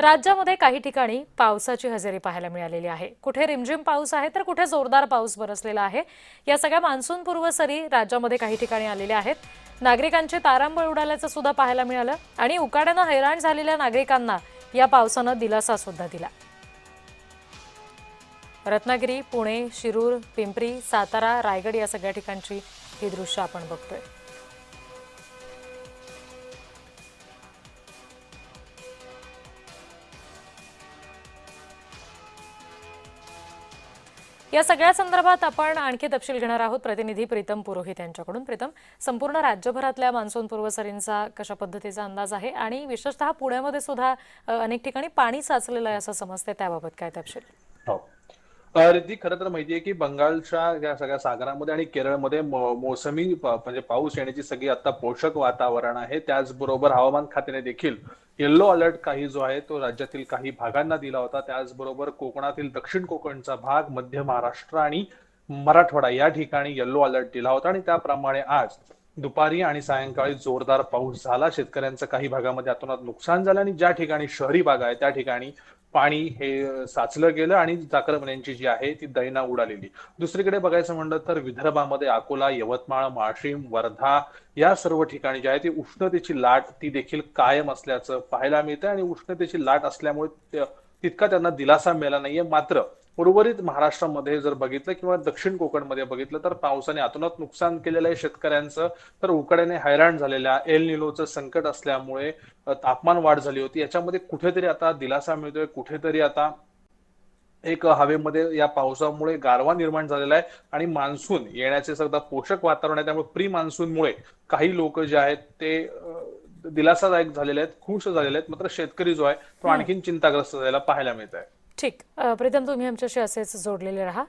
राज्यामध्ये काही ठिकाणी पावसाची हजेरी पाहायला मिळालेली आहे। कुठे रिमझिम पाऊस आहे तर कुठे जोरदार पाऊस बरसलेला आहे। या सगळ्या मान्सूनपूर्व सरी राज्यामध्ये काही ठिकाणी आलेल्या आहेत। नागरिकांचे तारांबळ उडाल्याचं सुद्धा पाहायला मिळालं आणि उकाड्यानं हैराण झालेल्या नागरिकांना या पावसानं दिलासा सुद्धा दिला। रत्नागिरी, पुणे, शिरूर, पिंपरी, सातारा, रायगड या सगळ्या ठिकाणची ही दृश्य आपण बघतोय। या सगळ्या संदर्भात आपण आणखी तपशील घेणार आहोत प्रतिनिधी प्रीतम पुरोहित यांच्याकडून। प्रीतम, संपूर्ण राज्यभरातल्या मान्सूनपूर्व सरींचा कशा पद्धतीचा अंदाज आहे आणि विशेषतः पुण्यामध्ये सुद्धा अनेक ठिकाणी पाणी साचलेलं आहे असं समजते, त्याबाबत काय तपशील? हो. रिद्धी, खरं तर माहितीये की बंगालच्या या सगळ्या सागरामध्ये आणि केरळमध्ये मोसमी म्हणजे पाऊस येण्याची सगळी आता पोषक वातावरण आहे। त्याचबरोबर हवामान खात्याने देखील येल्लो अलर्ट काही जो आहे तो राज्यातील काही भागांना दिला होता। त्याचबरोबर कोकणातील दक्षिण कोकणचा भाग, मध्य महाराष्ट्र आणि मराठवाडा या ठिकाणी येल्लो अलर्ट दिला होता आणि त्याप्रमाणे आज दुपारी आणि सायंकाळी जोरदार पाऊस झाला। शेतकऱ्यांचं काही भागामध्ये अतोनात नुकसान झालं आणि ज्या ठिकाणी शहरी भाग आहे त्या ठिकाणी पाणी हे साचलं गेलं आणि चाकरमान्यांची जी आहे ती दैना उडालेली। दुसरीकडे बघायचं म्हणलं तर विदर्भामध्ये अकोला, यवतमाळ, वाशिम, वर्धा या सर्व ठिकाणी जी आहे ती उष्णतेची लाट ती देखील कायम असल्याचं पाहायला मिळतं आणि उष्णतेची लाट असल्यामुळे तितका त्यांना दिलासा मिळाला नाहीये। मात्र उर्वरित महाराष्ट्रामध्ये जर बघितलं किंवा दक्षिण कोकणमध्ये बघितलं तर पावसाने अतोनात नुकसान केलेलं आहे शेतकऱ्यांचं। तर उकाड्याने हैराण झालेल्या एल निनोचं संकट असल्यामुळे तापमान वाढ झाली होती। याच्यामध्ये कुठेतरी आता दिलासा मिळतोय, कुठेतरी आता एक हवेमध्ये या पावसामुळे गारवा निर्माण झालेला आहे आणि मान्सून येण्याचे सुद्धा पोषक वातावरण आहे। त्यामुळे प्री मान्सूनमुळे काही लोक जे आहेत ते दिलासादायक झालेले आहेत, खुश झालेले आहेत। मात्र शेतकरी जो आहे तो आणखीन चिंताग्रस्त झालेला पाहायला मिळत आहे। ठीक, प्रीतम, तुम्ही आमच्याशी असेच जोडलेले राहा।